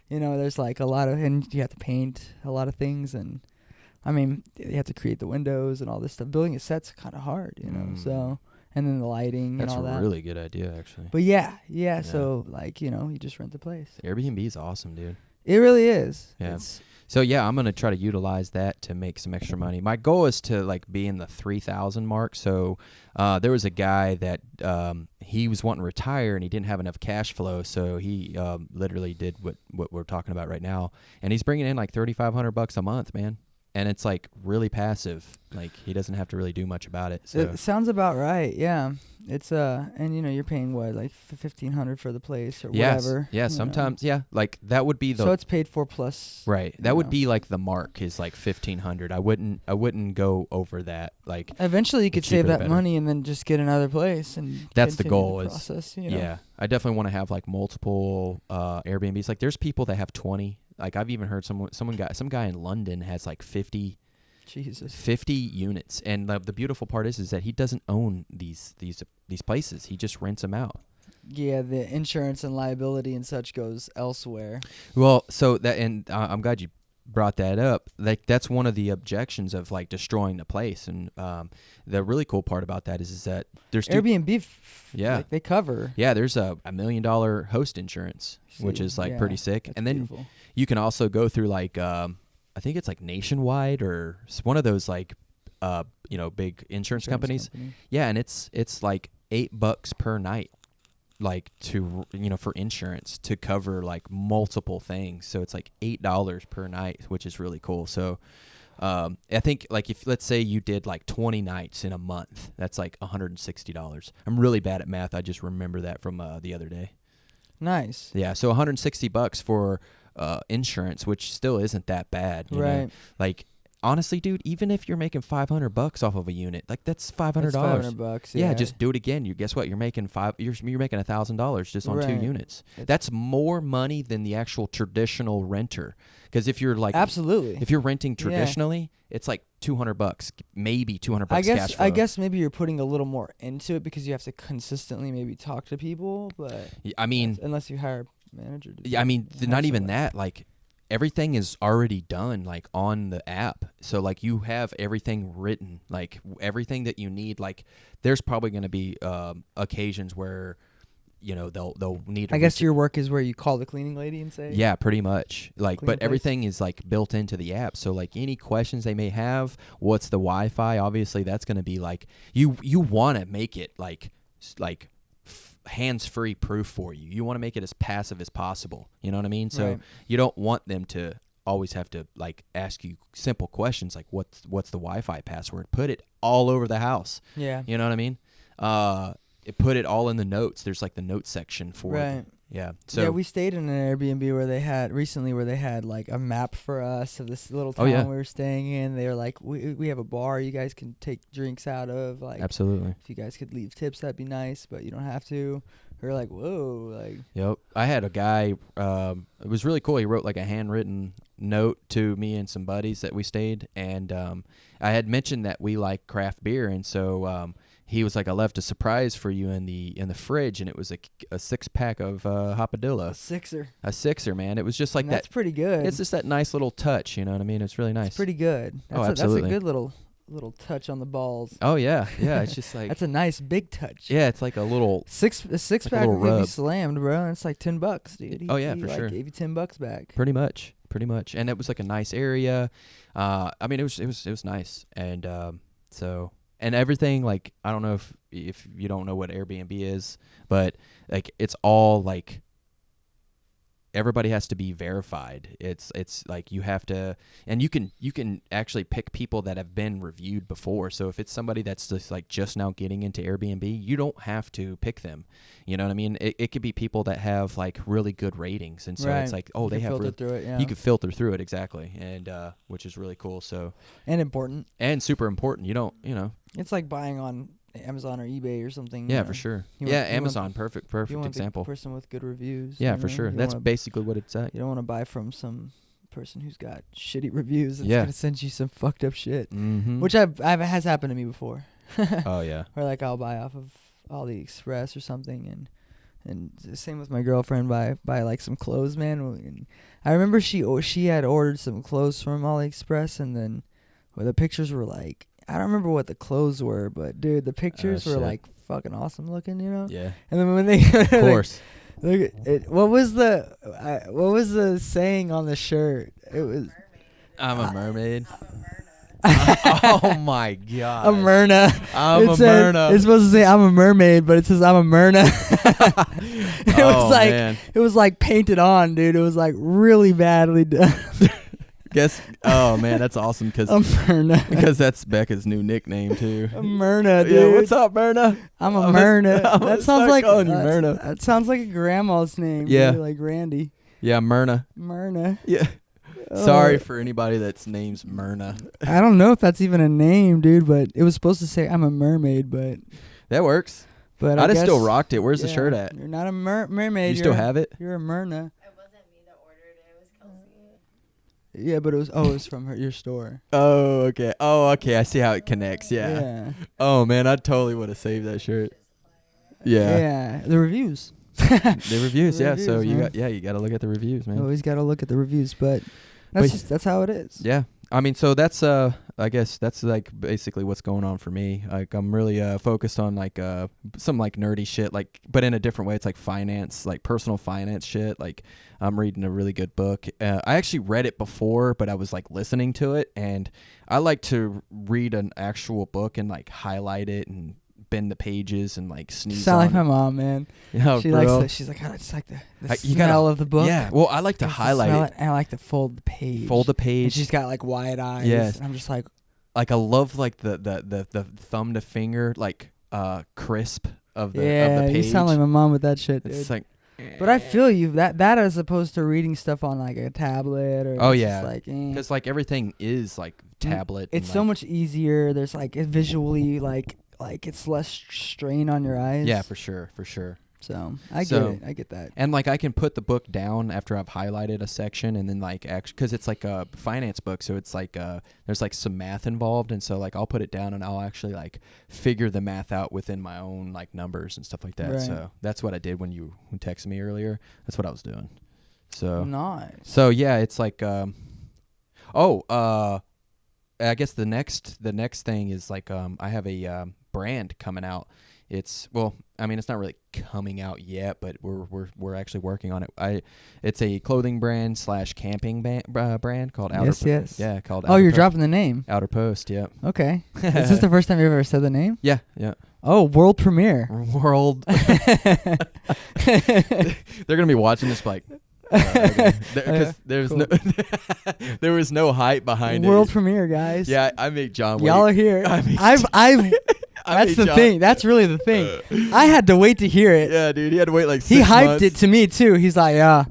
there's like a lot of, and you have to paint a lot of things, and I mean, you have to create the windows and all this stuff. Building a set's kind of hard, so, and then the lighting and all that. That's a really good idea, actually. But yeah, so like, you just rent the place. Airbnb is awesome, dude. It really is. Yeah. So yeah, I'm gonna try to utilize that to make some extra money. My goal is to like be in the 3,000 mark. So there was a guy that he was wanting to retire and he didn't have enough cash flow, so he literally did what we're talking about right now, and he's bringing in like $3,500 a month, man. And it's like really passive. Like he doesn't have to really do much about it. So it sounds about right. Yeah. It's and you're paying what, like $1,500 for the place or whatever. Yeah, sometimes like that would be the so it's paid for plus. Right. That would be like the mark is like $1,500. I wouldn't go over that. Like eventually you could save that money and then just get another place, and that's the goal. The process, Yeah. I definitely want to have like multiple Airbnbs. Like there's people that have 20. Like I've even heard some guy in London has like 50 units, and the beautiful part is that he doesn't own these places. He just rents them out. Yeah, the insurance and liability and such goes elsewhere. Well, so that, and I'm glad you brought that up. Like that's one of the objections of like destroying the place, and the really cool part about that is that there's Airbnb. Like they cover. Yeah, there's a $1 million host insurance, which is like pretty sick, and then. Beautiful. You can also go through like I think it's like Nationwide or one of those like big insurance companies. Yeah, and it's like $8 per night, like to for insurance to cover like multiple things. So it's like $8 per night, which is really cool. So I think like if let's say you did like 20 nights in a month, that's like $160. I'm really bad at math. I just remember that from the other day. Nice. Yeah, so $160 for insurance, which still isn't that bad, you know? Like honestly, dude, even if you're making $500 off of a unit, like that's $500. $500. Yeah, just do it again. You guess what? You're making $1,000 just on 2 units. That's more money than the actual traditional renter. Because if you're like if you're renting traditionally, it's like $200, maybe $200 cash flow. I guess maybe you're putting a little more into it because you have to consistently maybe talk to people, but I mean, unless you hire a manager. I mean, not even that. Like everything is already done, like on the app. So like you have everything written, like everything that you need. Like there's probably going to be occasions where they'll need. I guess your work is where you call the cleaning lady and say. Yeah, pretty much. Like, but everything is like built into the app. So like any questions they may have, what's the Wi-Fi? Obviously, that's going to be like you want to make it like hands-free proof for you. You want to make it as passive as possible. You know what I mean? So you don't want them to always have to like ask you simple questions like what's the Wi-Fi password? Put it all over the house. Yeah. You know what I mean? Put it all in the notes. There's like the notes section for Yeah. So yeah, we stayed in an Airbnb where they had like a map for us of this little town we were staying in. They were like, we have a bar you guys can take drinks out of. Like, absolutely. If you guys could leave tips, that'd be nice, but you don't have to. We were like, whoa, like. Yep. I had a guy. It was really cool. He wrote like a handwritten note to me and some buddies that we stayed, and I had mentioned that we like craft beer, and so he was like, I left a surprise for you in the fridge, and it was a 6-pack of Hopadillo. A sixer, man. It was just like That's pretty good. It's just that nice little touch, you know what I mean? It's really nice. It's pretty good. Absolutely. That's a good little touch on the balls. Oh yeah. It's just like that's a nice big touch. Yeah, it's like a little a six-pack would be slammed, bro. It's like $10, dude. For sure. Gave you $10 back. Pretty much. And it was like a nice area. I mean, it was nice, and so. And everything, like, I don't know if you don't know what Airbnb is, but like it's all like everybody has to be verified. It's like you have to, and you can actually pick people that have been reviewed before. So if it's somebody that's just now getting into Airbnb, you don't have to pick them. You know what I mean? It could be people that have like really good ratings, and so it's like, they have filter through it. Yeah. You can filter through it, exactly, and which is really cool. So and important and super important. It's like buying on Amazon or eBay or something. Yeah, for sure. Amazon, perfect example. Person with good reviews. Yeah, for sure. That's basically what it's at. You don't want to buy from some person who's got shitty reviews that's gonna send you some fucked up shit, which has happened to me before. Oh yeah. Or like I'll buy off of AliExpress or something, and the same with my girlfriend. Buy like some clothes, man. And I remember she had ordered some clothes from AliExpress, and then the pictures were like. I don't remember what the clothes were, but dude, the pictures were like fucking awesome looking, you know. Yeah. And then when they, of course, look at it. What was the saying on the shirt? It was, "I'm a mermaid." Oh my god. A Myrna. I'm a Myrna. It's supposed to say I'm a mermaid, but it says I'm a Myrna. It was like painted on, dude. It was like really badly done. Oh man, that's awesome because that's Becca's new nickname too. Myrna, dude. Yeah, what's up, Myrna? I'm a Myrna. That sounds like Myrna. That sounds like a grandma's name. Yeah, dude, like Randy. Yeah, Myrna. Yeah. Sorry for anybody that's name's Myrna. I don't know if that's even a name, dude, but it was supposed to say I'm a mermaid, but that works. But I just still rocked it. Where's the shirt at? You're not a mermaid. You still have it? You're a Myrna. Kelsey. Yeah, but it was from your store. Oh, okay. I see how it connects. Yeah. Oh man, I totally would have saved that shirt. Yeah. Yeah, the reviews. The reviews, So you got to look at the reviews, man. Always got to look at the reviews, but that's how it is. Yeah. I mean, so that's I guess that's like basically what's going on for me. Like I'm really focused on like some like nerdy shit, like but in a different way. It's like finance, like personal finance shit. Like I'm reading a really good book. I actually read it before, but I was like listening to it, and I like to read an actual book and like highlight it and bend the pages and like sneeze. Sound on like my mom, man. Yeah, she bro. likes. She's like, I just like the smell of the book. Yeah. Well, I like to highlight it. And I like to fold the page. And she's got like wide eyes. Yes. And I'm just like I love like the thumb to finger like crisp of the page. Yeah, you sound like my mom with that shit, dude. It's like. But I feel you that as opposed to reading stuff on like a tablet or because like everything is like tablet. It's so much easier. There's like visually like it's less strain on your eyes. Yeah, for sure. So I get that. And like I can put the book down after I've highlighted a section, and then like because it's like a finance book, so it's like there's like some math involved, and so like I'll put it down and I'll actually like figure the math out within my own like numbers and stuff like that. Right. So that's what I did when you texted me earlier. That's what I was doing. So nice. So yeah, it's like I guess the next thing is like I have a brand coming out. It's it's not really coming out yet, but we're actually working on it. It's a clothing brand / camping brand called Outer Post. Yes. Yeah, called Outer Post. Dropping the name. Outer Post, yeah. Okay. Is this the first time you've ever said the name? Yeah. Oh, world premiere. They're gonna be watching this like because there was no hype behind world premiere, guys. Yeah, I make John wait. Y'all are here. That's the thing. That's really the thing. I had to wait to hear it. Yeah, dude. He had to wait like 6 months. He hyped months. it to me too. He's like, yeah,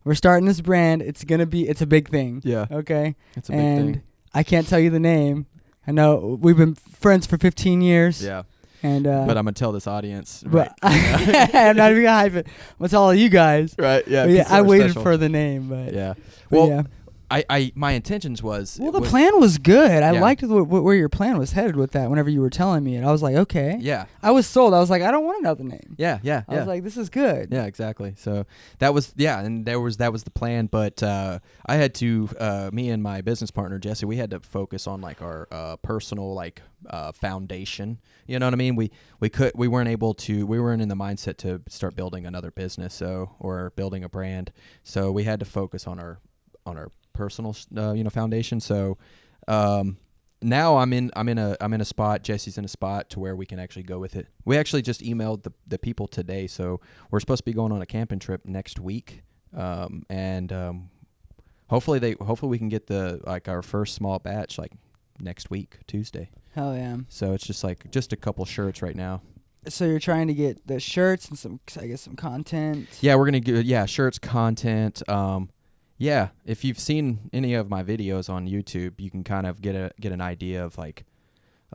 we're starting this brand. It's a big thing. Yeah. Okay. It's a big thing. I can't tell you the name. I know we've been friends for 15 years. Yeah. And but I'm gonna tell this audience. But I'm not even gonna hype it. I'm gonna tell all you guys. Right. Yeah. Yeah. I waited for the name, but yeah. Well, yeah. I my intentions was. Well, the plan was good. I Yeah. liked where your plan was headed with that. Whenever you were telling me it, I was like, okay. Yeah. I was sold. I was like, I don't want another name. Yeah. Yeah. I was like, this is good. Yeah, exactly. So that was and that was the plan. But I had to me and my business partner Jesse, we had to focus on like our personal like foundation. You know what I mean? We weren't in the mindset to start building another business or building a brand. So we had to focus on our personal foundation. So now I'm in a spot, Jesse's in a spot to where we can actually go with it. We actually just emailed the people today, so we're supposed to be going on a camping trip next week. Hopefully we can get our first small batch like next week, Tuesday. Hell yeah. So it's just a couple shirts right now. So you're trying to get the shirts and some content. Yeah, we're going to get shirts, content. Yeah, if you've seen any of my videos on YouTube, you can kind of get an idea of like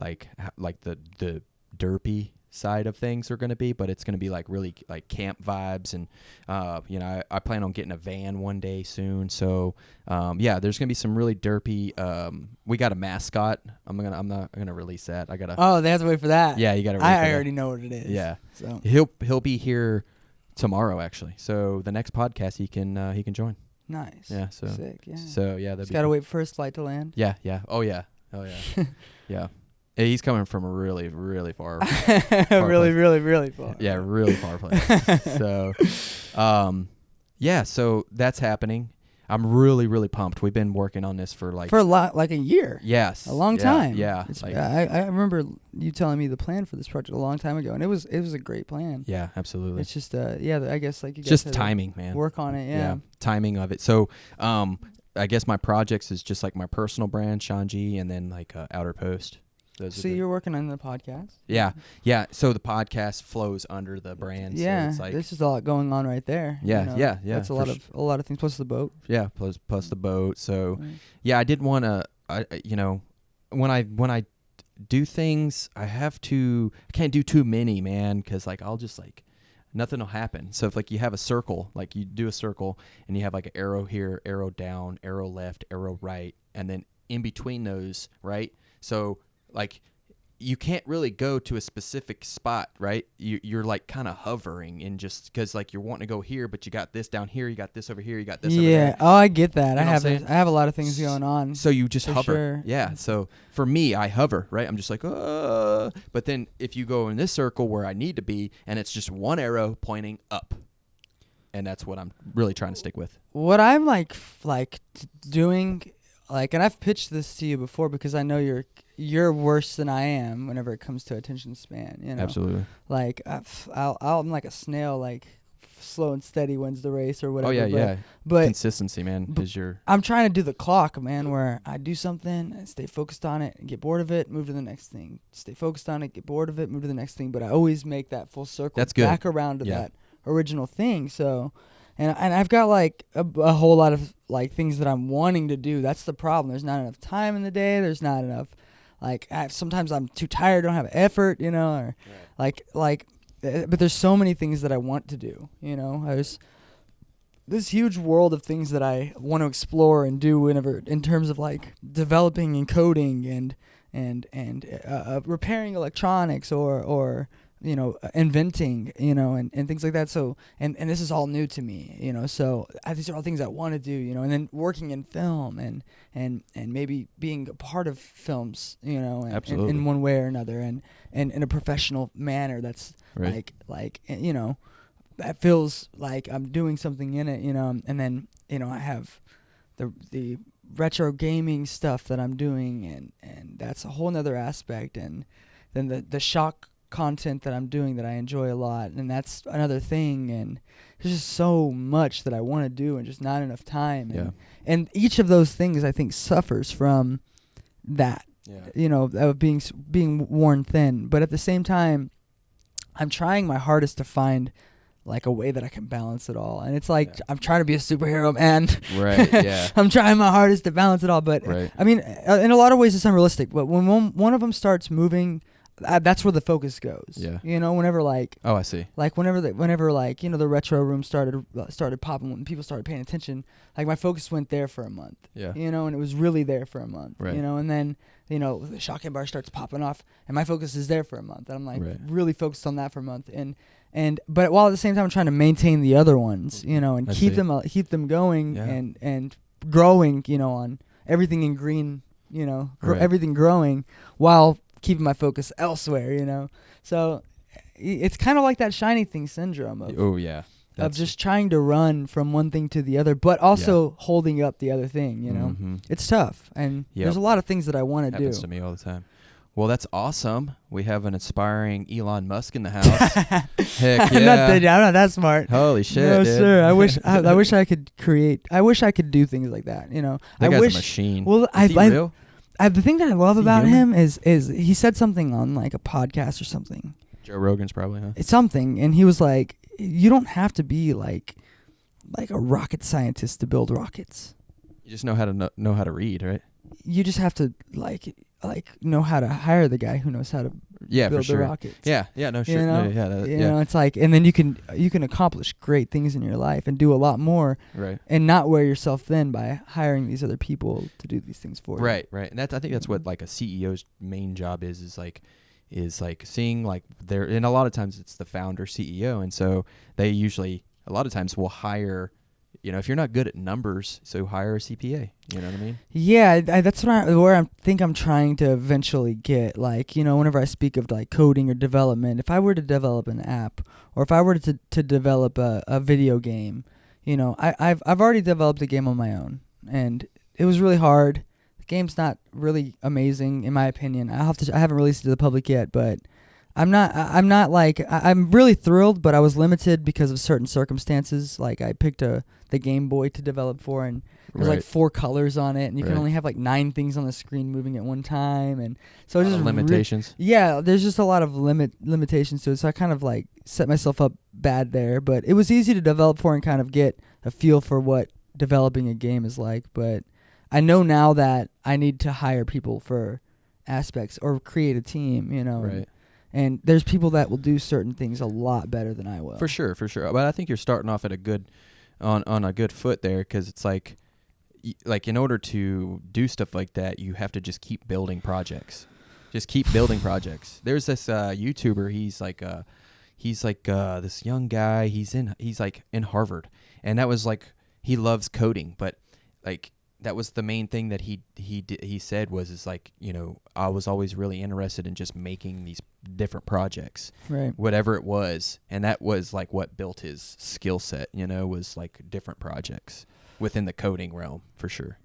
the derpy side of things are going to be, but it's going to be like really like camp vibes, and I plan on getting a van one day soon. So there's going to be some really derpy. We got a mascot. I'm not gonna release that. I gotta. Oh, they have to wait for that. Yeah, you gotta. I already know what it is. Yeah. So he'll be here tomorrow actually. So the next podcast he can join. Nice. Yeah. So sick. Yeah. So yeah, just gotta wait for his flight to land. Yeah. Yeah. Oh yeah. Yeah. He's coming from a really, really far. really far. Yeah, really far place. So, so that's happening. I'm really, really pumped. We've been working on this for a lot, like a year. Yes. A long time. Yeah. I remember you telling me the plan for this project a long time ago, and it was a great plan. Yeah, absolutely. It's just I guess like you guys just timing, man. Work on it. Yeah. Timing of it. So, I guess my projects is just like my personal brand, Shanji, and then like Outer Post. So you're working on the podcast? Yeah. So the podcast flows under the brand. Yeah, so it's there's just a lot going on right there. Yeah, yeah. That's a lot of things. Plus the boat. Yeah, plus the boat. So, yeah, I did want to. When I do things, I can't do too many, man, because like I'll just like nothing will happen. So if like you have a circle, like you do a circle and you have like an arrow here, arrow down, arrow left, arrow right, and then in between those, right? So like you can't really go to a specific spot, right? You're like kind of hovering and just because like you're wanting to go here, but you got this down here, you got this over here, you got this over there. Yeah. Oh, I get that. You know I have a lot of things going on. So you just hover. Sure. Yeah. So for me, I hover, right? I'm just like, but then if you go in this circle where I need to be, and it's just one arrow pointing up, and that's what I'm really trying to stick with. What I'm like doing, and I've pitched this to you before because I know you're worse than I am whenever it comes to attention span. You know, absolutely. Like I'm like a snail, like slow and steady wins the race or whatever. Oh yeah, but consistency, man, is your. I'm trying to do the clock, man, where I do something, and stay focused on it, and get bored of it, move to the next thing. Stay focused on it, get bored of it, move to the next thing. But I always make that full circle. That's good. Back around to that original thing. So. And I've got like a whole lot of like things that I'm wanting to do. That's the problem. There's not enough time in the day. There's not enough, sometimes I'm too tired, don't have effort, or but there's so many things that I want to do, There's this huge world of things that I want to explore and do whenever in terms of like developing and coding and repairing electronics or inventing, and things like that. So, and this is all new to me, so these are all things I want to do, and then working in film and maybe being a part of films, Absolutely. in one way or another and in a professional manner. That's right. that feels like I'm doing something in it, and then, I have the retro gaming stuff that I'm doing and that's a whole nother aspect. And then the shock content that I'm doing that I enjoy a lot, and that's another thing. And there's just so much that I want to do and just not enough time. And each of those things I think suffers from that of being worn thin. But at the same time, I'm trying my hardest to find like a way that I can balance it all. And it's like I'm trying to be a superhero, man. Right. Yeah. I'm trying my hardest to balance it all, but I mean, in a lot of ways it's unrealistic. But when one of them starts moving, that's where the focus goes. Yeah. Whenever like I see. Like whenever like the retro room started popping, when people started paying attention, like my focus went there for a month. Yeah. And it was really there for a month. Right. And then the shotgun bar starts popping off, and my focus is there for a month. And I'm like really focused on that for a month, but while at the same time I'm trying to maintain the other ones, and keep them going and growing, on everything in green, everything growing while keeping my focus elsewhere, So it's kind of like that shiny thing syndrome of just trying to run from one thing to the other, but also holding up the other thing, Mm-hmm. It's tough, and there's a lot of things that I want to do. Happens to me all the time. Well, that's awesome. We have an inspiring Elon Musk in the house. Heck yeah. I'm not that smart. Holy shit, no, dude. sir. I wish I could create. I wish I could do things like that. That I guy's wish. a machine. Well, Is he real? the thing that I love Is he about human? him is he said something on like a podcast or something. Joe Rogan's probably, huh? It's something, and he was like, "You don't have to be like a rocket scientist to build rockets. You just know how to know how to read, right? You just have to like know how to hire the guy who knows how to build for sure. the rockets. Yeah, no, sure. It's like, and then you can accomplish great things in your life and do a lot more, right? And not wear yourself thin by hiring these other people to do these things for you. Right. And I think that's what like a CEO's main job is like seeing like and a lot of times it's the founder CEO, and so they usually a lot of times will hire. If you're not good at numbers, so hire a CPA. You know what I mean? Yeah, that's where I think I'm trying to eventually get. Like, whenever I speak of like coding or development, if I were to develop an app, or if I were to develop a video game, I've already developed a game on my own, and it was really hard. The game's not really amazing in my opinion. I haven't released it to the public yet, but I'm really thrilled, but I was limited because of certain circumstances. Like I picked the Game Boy to develop for, and there's like 4 colors on it, and you can only have like 9 things on the screen moving at one time, and so just limitations. There's just a lot of limitations to it. So I kind of like set myself up bad there, but it was easy to develop for and kind of get a feel for what developing a game is like. But I know now that I need to hire people for aspects or create a team, Right. And there's people that will do certain things a lot better than I will. For sure. But I think you're starting off at a good, on a good foot there, because it's like in order to do stuff like that, you have to just keep building projects. Just keep building projects. There's this YouTuber. He's like this young guy. He's like in Harvard, and that was like he loves coding, but like. That was the main thing that he said was like, I was always really interested in just making these different projects, right? Whatever it was, and that was like what built his skill set, was like different projects within the coding realm for sure.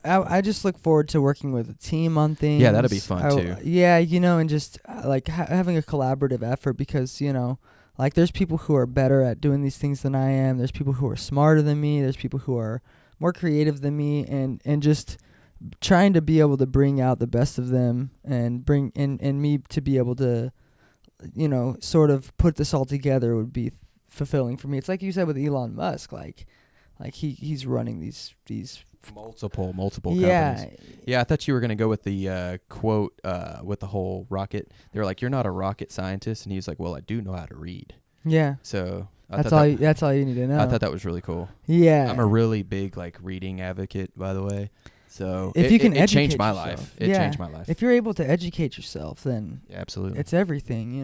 I just look forward to working with a team on things. Yeah, that'll be fun too. Yeah, and just like having a collaborative effort, because like there's people who are better at doing these things than I am. There's people who are smarter than me. There's people who are more creative than me, and just trying to be able to bring out the best of them and bring in me to be able to, sort of put this all together would be fulfilling for me. It's like you said with Elon Musk, like he's running these multiple companies. Yeah, I thought you were going to go with the quote with the whole rocket. They were like, "You're not a rocket scientist," and he's like, "Well, I do know how to read." Yeah. So that's all you need to know. I thought that was really cool. Yeah. I'm a really big like reading advocate, by the way. So if you can it changed yourself. my life. It changed my life. If you're able to educate yourself, then absolutely, it's everything.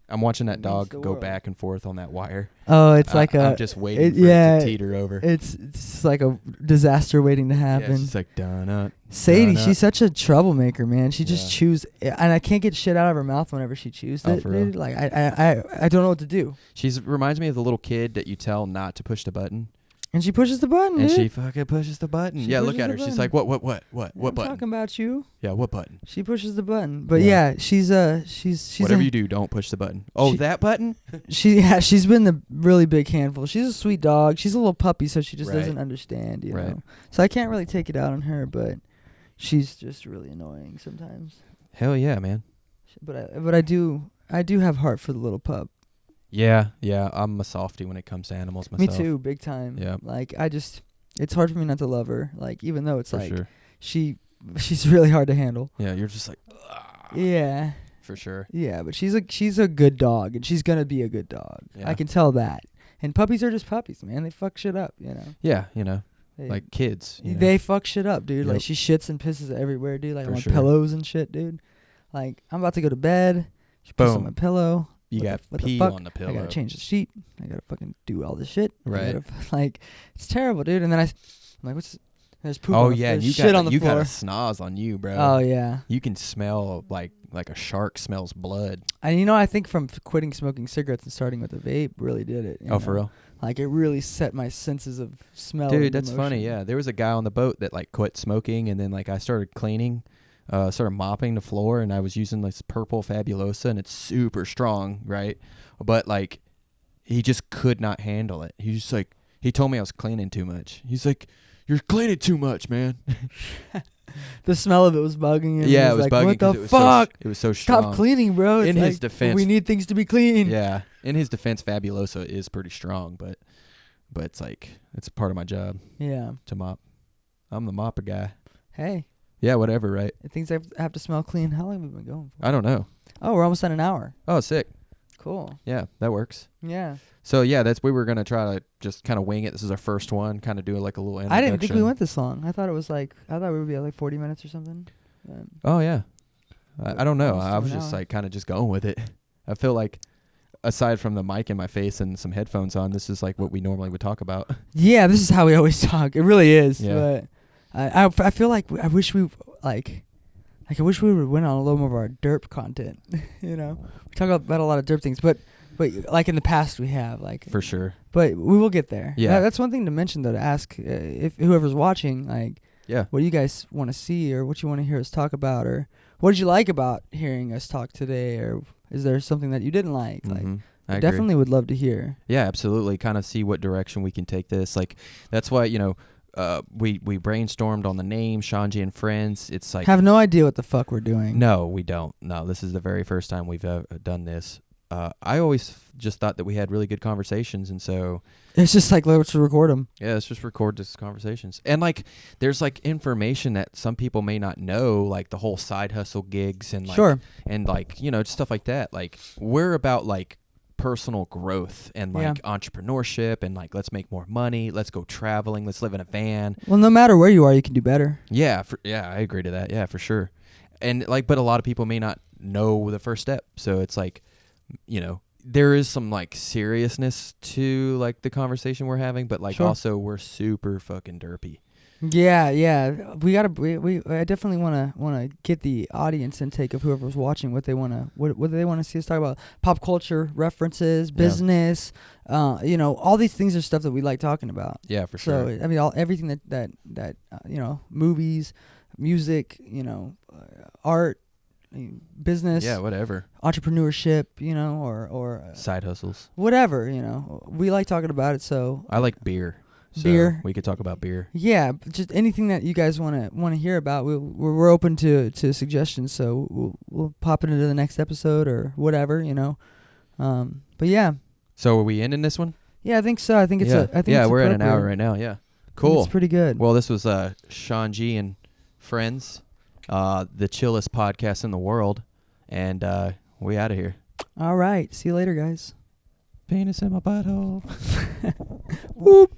I'm watching that dog go back and forth on that wire. Oh, it's like I'm just waiting for it to teeter over. It's like a disaster waiting to happen. Yeah, she's like, done. Sadie, she's such a troublemaker, man. She just chews, and I can't get shit out of her mouth whenever she chews it. For real? Dude. Like I don't know what to do. She reminds me of the little kid that you tell not to push the button. And she pushes the button, and dude. she fucking pushes the button. Yeah, look at her. She's like, what button? I'm talking about you. Yeah, what button? She pushes the button. But yeah, she's whatever you do, don't push the button. Oh, that button? She's been the really big handful. She's a sweet dog. She's a little puppy, so she just doesn't understand, you know. So I can't really take it out on her, but she's just really annoying sometimes. Hell yeah, man. But I do have heart for the little pup. Yeah, I'm a softie when it comes to animals myself. Me too, big time. Yeah. Like it's hard for me not to love her. Like even though it's for like sure. she's really hard to handle. Yeah, you're just like, yeah. For sure. Yeah, but she's a good dog, and she's gonna be a good dog. Yeah. I can tell that. And puppies are just puppies, man. They fuck shit up, you know. Yeah, you know, They, like kids. You know? They fuck shit up, dude. Yep. Like she shits and pisses everywhere, dude. Like For on sure. pillows and shit, dude. Like I'm about to go to bed. She pisses on Boom. my pillow. You got what the pee fuck? on the pillow. I gotta change the sheet. I gotta fucking do all this shit. Right. Like it's terrible, dude. And then I'm like, what's? There's poop. Oh on the, yeah, there's you shit got on the you floor. got a snoz on you, bro. Oh yeah. You can smell like a shark smells blood. And I think from quitting smoking cigarettes and starting with a vape really did it. Oh, for real? Like it really set my senses of smell. Dude, and that's emotion. funny. Yeah, there was a guy on the boat that like quit smoking, and then like I started cleaning, started mopping the floor, and I was using this purple Fabulosa, and it's super strong, right? But like, he just could not handle it. He just like he told me I was cleaning too much. He's like, "You're cleaning too much, man." The smell of it was bugging him. Yeah, He it was like, bugging. What the 'cause fuck? It was so strong. Stop cleaning, bro. It's In like, his defense, we need things to be clean. Yeah, in his defense, Fabulosa is pretty strong, but it's like it's part of my job Yeah. to mop. I'm the mopper guy. Hey, Yeah, whatever, right? things have to smell clean. How long have we been going for? I don't know. Oh, we're almost at an hour. Oh, sick. Cool. Yeah, that works. Yeah. So yeah, we were gonna try to just kind of wing it. This is our first one, kind of do like a little introduction. I didn't think we went this long. I thought we would be at like 40 minutes or something. Oh yeah, I don't know. Almost I to was an just hour. like kind of just going with it. I feel like aside from the mic in my face and some headphones on, this is like what we normally would talk about. Yeah, this is how we always talk. It really is. Yeah. But I feel like I wish we I wish we would went on a little more of our derp content. You know, we talk about a lot of derp things, but like in the past we have like For sure. But we will get there. Yeah. That's one thing to mention though. To ask if whoever's watching, like, Yeah. what do you guys want to see, or what you want to hear us talk about, or what did you like about hearing us talk today, or is there something that you didn't like? Like, I agree. definitely would love to hear. Yeah, absolutely. Kind of see what direction we can take this. Like, that's why, we brainstormed on the name, Shanji and Friends. It's like... Have no idea what the fuck we're doing. No, we don't. No, this is the very first time we've done this. I always just thought that we had really good conversations, and so... It's just like, let's record them. Yeah, let's just record these conversations. And, like, there's, like, information that some people may not know, like the whole side hustle gigs and, like... Sure. And, like, just stuff like that. Like, we're about, like, personal growth and like entrepreneurship and like let's make more money, let's go traveling, let's live in a van. Well, no matter where you are, you can do better. Yeah, I agree to that. Yeah, for sure. And like, but a lot of people may not know the first step, so it's like, there is some like seriousness to like the conversation we're having, but like also we're super fucking derpy. Yeah. We I definitely wanna get the audience intake of whoever's watching what they wanna what they wanna see us talk about. Pop culture references, business, all these things are stuff that we like talking about. Yeah, for sure. So I mean, everything that movies, music, art, business. Yeah, whatever. Entrepreneurship, or side hustles. Whatever, we like talking about it. So I like beer. So beer. We could talk about beer. Yeah, just anything that you guys want to hear about. We're open to suggestions. So we'll pop it into the next episode or whatever, But yeah. So are we ending this one? Yeah, I think so. I think it's we're at an hour right now. Yeah. Cool. It's pretty good. Well, this was Shanji and Friends, the chillest podcast in the world, and we out of here. All right. See you later, guys. Penis in my butthole. Whoop.